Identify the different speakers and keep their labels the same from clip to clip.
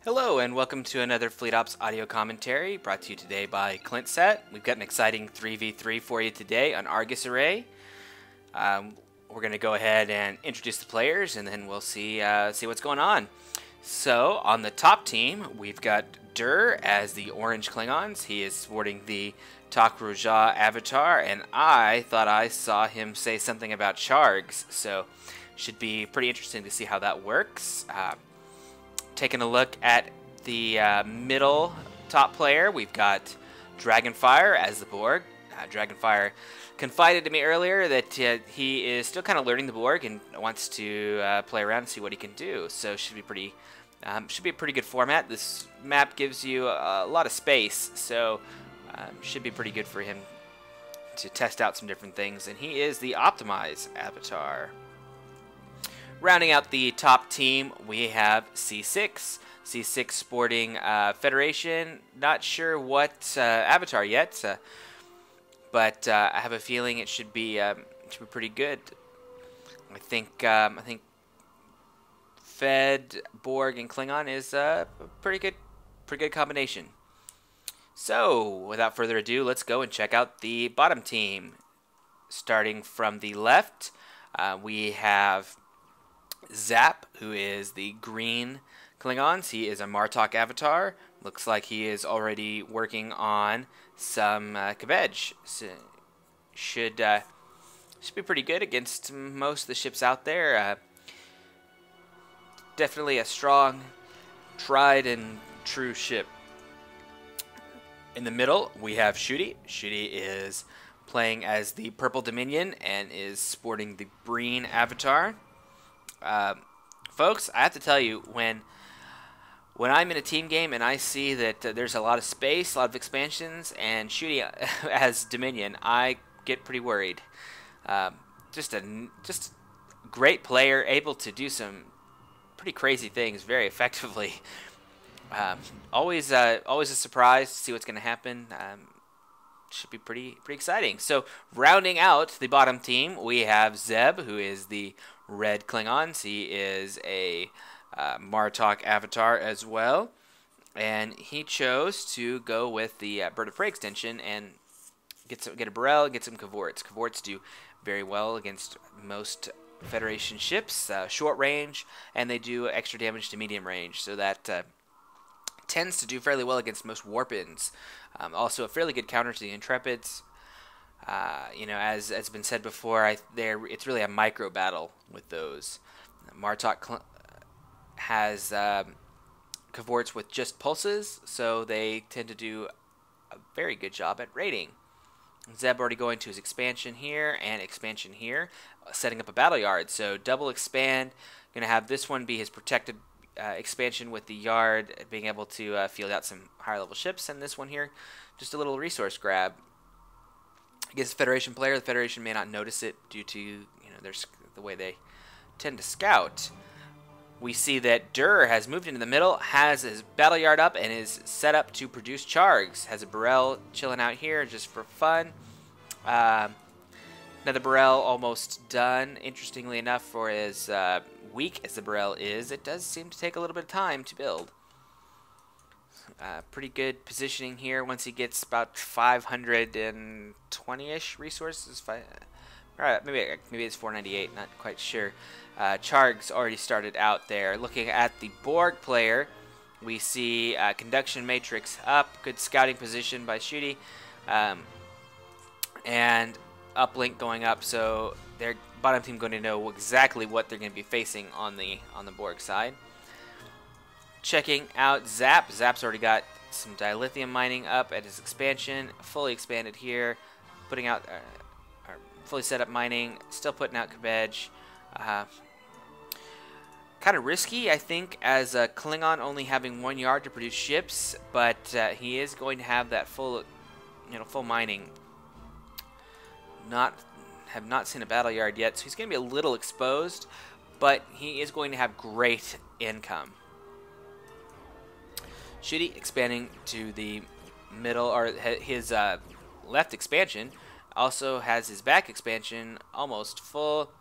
Speaker 1: Hello and welcome to another Fleet Ops audio commentary brought to you today by ClintSet. We've got an exciting 3v3 for you today on Argus Array. We're going to go ahead and introduce the players and then we'll see what's going on. So on the top team we've got Dur as the Orange Klingons. He is sporting the Takruja avatar, and I thought I saw him say something about Chargs, so should be pretty interesting to see how that works. Taking a look at the middle top player, we've got Dragonfire as the Borg. Dragonfire confided to me earlier that he is still kind of learning the Borg and wants to play around and see what he can do. So should be a pretty good format. This map gives you a lot of space, so should be pretty good for him to test out some different things. And he is the Optimize avatar. Rounding out the top team, we have C6. C6 sporting Federation. Not sure what avatar yet, but I have a feeling it should be pretty good. I think Fed, Borg, and Klingon is a pretty good combination. So, without further ado, let's go and check out the bottom team. Starting from the left, we have Zap, who is the green Klingons. He is a Martok avatar. Looks like he is already working on some Kvetch. So should be pretty good against most of the ships out there. Definitely a strong, tried and true ship. In the middle, we have Shooty. Shooty is playing as the Purple Dominion and is sporting the Breen avatar. Folks, I have to tell you, when I'm in a team game and I see that there's a lot of space, a lot of expansions, and Shooty as Dominion, I get pretty worried. Just a great player, able to do some pretty crazy things very effectively. Always a surprise to see what's going to happen. Should be pretty exciting. So rounding out the bottom team, we have Zeb, who is the red Klingons. He is a Martok avatar as well, and he chose to go with the Bird of Prey extension and get a Burrell and get some Cavorts. Cavorts do very well against most Federation ships, short range, and they do extra damage to medium range, so that tends to do fairly well against most Warpins. Also a fairly good counter to the Intrepids. As has been said before, it's really a micro battle with those. Martok has Cavorts with just pulses, so they tend to do a very good job at raiding. Zeb already going to his expansion here and expansion here, setting up a battle yard. So double expand, going to have this one be his protected expansion with the yard, being able to field out some higher level ships, and this one here, just a little resource grab. Against a Federation player, the Federation may not notice it due to the way they tend to scout. We see that Dur has moved into the middle, has his battle yard up, and is set up to produce Chargs. Has a Burrell chilling out here just for fun. Another Burrell almost done. Interestingly enough, for as weak as the Burrell is, it does seem to take a little bit of time to build. Pretty good positioning here once he gets about 520-ish resources. Alright, maybe it's 498, not quite sure. Charg's already started out there. Looking at the Borg player, we see Conduction Matrix up, good scouting position by Shooty, and uplink going up, so their bottom team going to know exactly what they're going to be facing on the Borg side. Checking out Zap. Zap's already got some dilithium mining up at his expansion, fully expanded here, putting out fully set up mining, still putting out Kvetch. Kind of risky, I think, as a Klingon only having 1 yard to produce ships, but he is going to have that full mining. Have not seen a battle yard yet, so he's going to be a little exposed, but he is going to have great income. Shooty expanding to the middle, or his left expansion also has his back expansion almost full.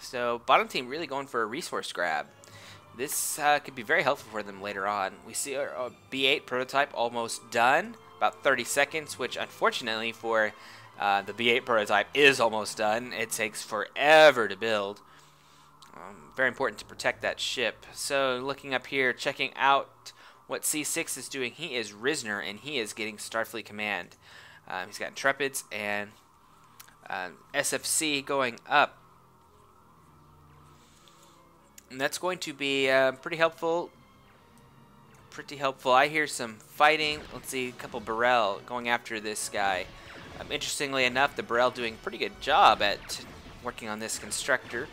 Speaker 1: So bottom team really going for a resource grab. This could be very helpful for them later on. We see our B8 prototype almost done, about 30 seconds, which unfortunately for the B8 prototype is almost done. It takes forever to build. Very important to protect that ship. So looking up here, checking out what C6 is doing, he is Risner, and he is getting Starfleet Command. He's got Intrepids and SFC going up. And that's going to be pretty helpful. I hear some fighting. Let's see, a couple Burrell going after this guy. Interestingly enough, the Burrell doing a pretty good job at working on this constructor.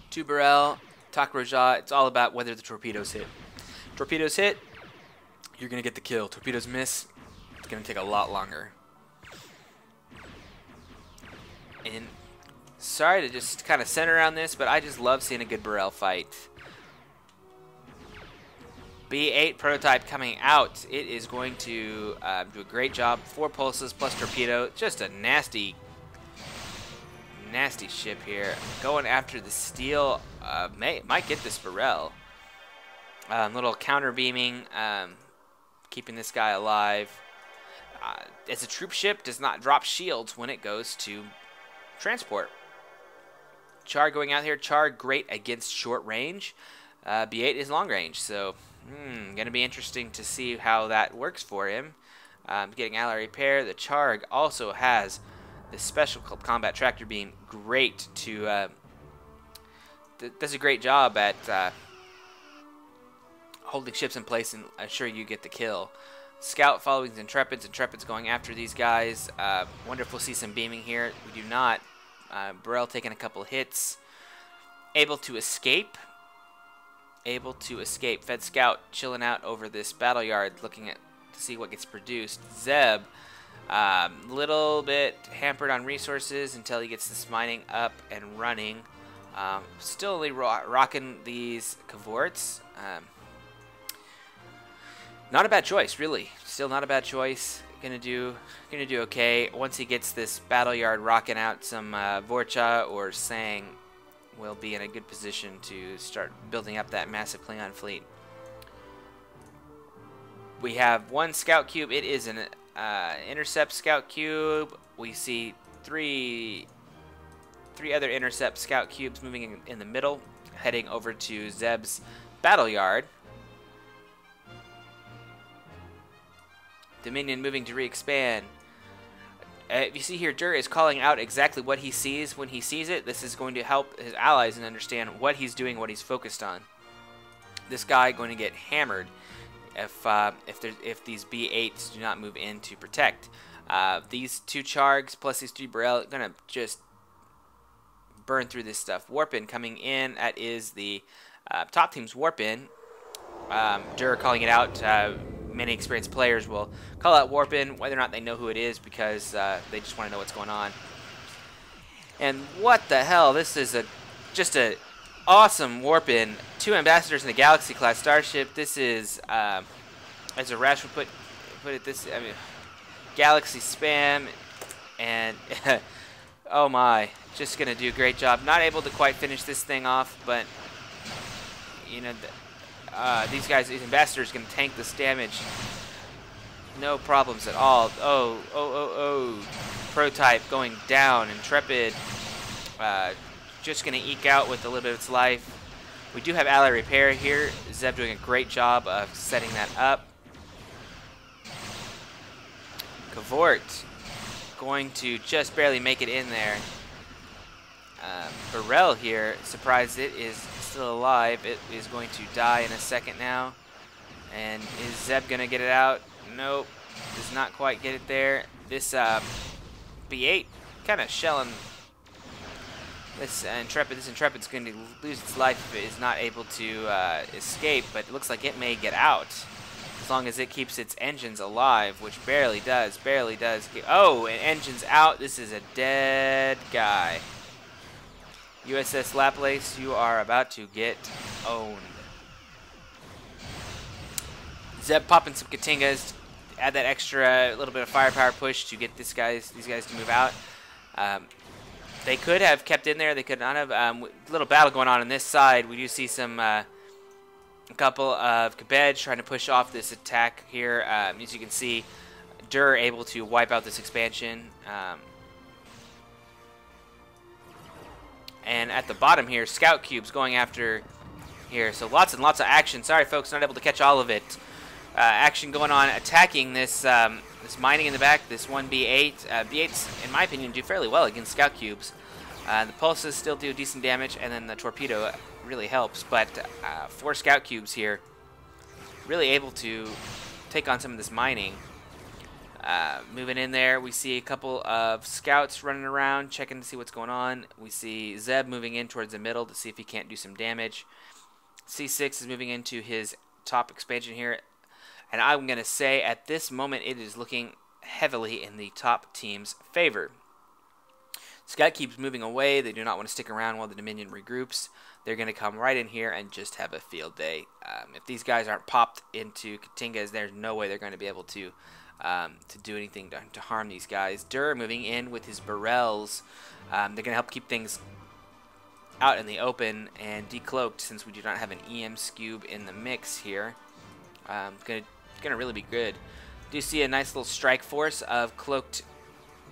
Speaker 1: 2 Burrell, Takraja. It's all about whether the torpedoes hit. Torpedoes hit, you're going to get the kill. Torpedoes miss, it's going to take a lot longer. And sorry to just kind of center around this, but I just love seeing a good Burrell fight. B8 prototype coming out. It is going to do a great job. 4 pulses plus torpedo. Just a nasty ship here. Going after the steel. Might get this Burrell. Little counter beaming. Keeping this guy alive. As a troop ship, does not drop shields when it goes to transport. Char going out here. Char great against short range. B8 is long range, so going to be interesting to see how that works for him. Getting ally repair. The Charg also has this special called combat tractor beam. Great to does a great job at holding ships in place and ensuring you get the kill. Scout following the Intrepids. Intrepids going after these guys. Wonder if we'll see some beaming here. We do not. Burrell taking a couple hits. Able to escape. Fed Scout chilling out over this battle yard, looking to see what gets produced. Zeb, little bit hampered on resources until he gets this mining up and running. Still only rocking these cavorts. Not a bad choice, really. Still not a bad choice. Gonna do okay. Once he gets this battle yard rocking out, some Vorcha or Sang will be in a good position to start building up that massive Klingon fleet. We have 1 scout cube. It is an intercept scout cube. We see three other intercept scout cubes moving in the middle, heading over to Zeb's battle yard. Dominion moving to re-expand. You see here, Dur is calling out exactly what he sees when he sees it. This is going to help his allies and understand what he's doing, what he's focused on. This guy going to get hammered if these B8s do not move in to protect. These 2 Chargs plus these 3 Burrell going to just burn through this stuff. Warpin coming in. That is the top team's Warpin. Dur calling it out. Many experienced players will call out Warpin, whether or not they know who it is, because they just want to know what's going on. And what the hell? This is just a awesome Warpin. 2 ambassadors in a Galaxy class starship. This is, as a rash would put it, this, I mean, Galaxy spam, and oh my, just gonna do a great job. Not able to quite finish this thing off, but you know. These ambassadors can tank this damage. No problems at all. Oh. Prototype going down. Intrepid just going to eke out with a little bit of its life. We do have ally repair here. Zeb doing a great job of setting that up. Cavort going to just barely make it in there. Burrell here, surprised it is still alive. It is going to die in a second now. And is Zeb going to get it out? Nope. Does not quite get it there. This B8 kind of shelling. This Intrepid's going to lose its life if it is not able to escape, but it looks like it may get out. As long as it keeps its engines alive, which barely does. Oh, and engine's out. This is a dead guy. USS Laplace, you are about to get owned. Zeb popping some Katingas. add that extra little bit of firepower push to get these guys to move out. They could have kept in there. They could not have. Little battle going on this side. We do see some a couple of Cabbage trying to push off this attack here. As you can see, Dur able to wipe out this expansion. And at the bottom here, Scout Cubes going after here. So lots and lots of action. Sorry, folks, not able to catch all of it. Action going on, attacking this this mining in the back, this 1B8. B8s, in my opinion, do fairly well against Scout Cubes. The pulses still do decent damage, and then the torpedo really helps. But 4 Scout Cubes here, really able to take on some of this mining. Moving in there, we see a couple of scouts running around, checking to see what's going on. We see Zeb moving in towards the middle to see if he can't do some damage. C6 is moving into his top expansion here. And I'm going to say at this moment it is looking heavily in the top team's favor. Scout keeps moving away. They do not want to stick around while the Dominion regroups. They're going to come right in here and just have a field day. If these guys aren't popped into Katingas, there's no way they're going to be able to do anything to harm these guys. Dur moving in with his Barrels. They're going to help keep things out in the open and decloaked since we do not have an EM Scube in the mix here. Gonna really be good. Do you see a nice little strike force of cloaked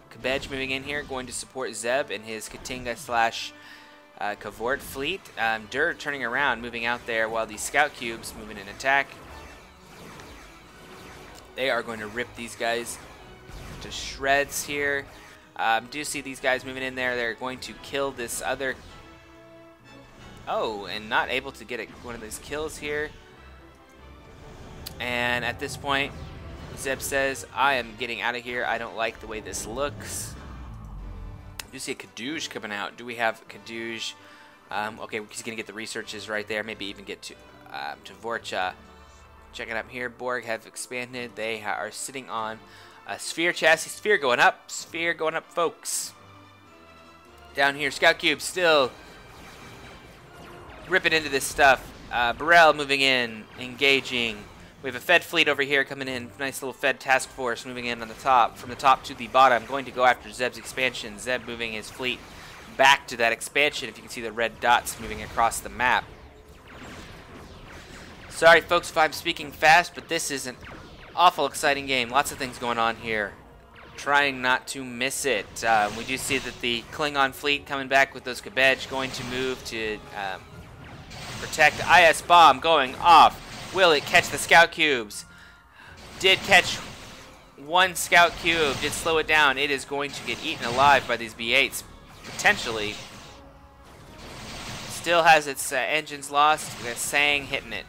Speaker 1: Cabbage moving in here, going to support Zeb and his Katinga slash Cavort fleet. Dur turning around, moving out there while these Scout Cubes moving in attack. They are going to rip these guys to shreds here. Do you see these guys moving in there? They're going to kill this other... Oh, and not able to get one of these kills here. And at this point, Zeb says, I am getting out of here. I don't like the way this looks. You see a Kadoosh coming out. Do we have Kadoosh? Okay, he's going to get the researches right there. Maybe even get to Vorcha. Checking up here. Borg have expanded. They are sitting on a sphere chassis. Sphere going up. Sphere going up, folks. Down here, Scout Cube still ripping into this stuff. Burrell moving in, engaging. We have a Fed fleet over here coming in. Nice little Fed task force moving in on the top, from the top to the bottom. Going to go after Zeb's expansion. Zeb moving his fleet back to that expansion. If you can see the red dots moving across the map. Sorry, folks, if I'm speaking fast, but this is an awful exciting game. Lots of things going on here. Trying not to miss it. We do see that the Klingon fleet coming back with those Cabbage going to move to protect. IS bomb going off. Will it catch the Scout Cubes? Did catch one Scout Cube. Did slow it down. It is going to get eaten alive by these B8s. Potentially. Still has its engines lost. Sang hitting it.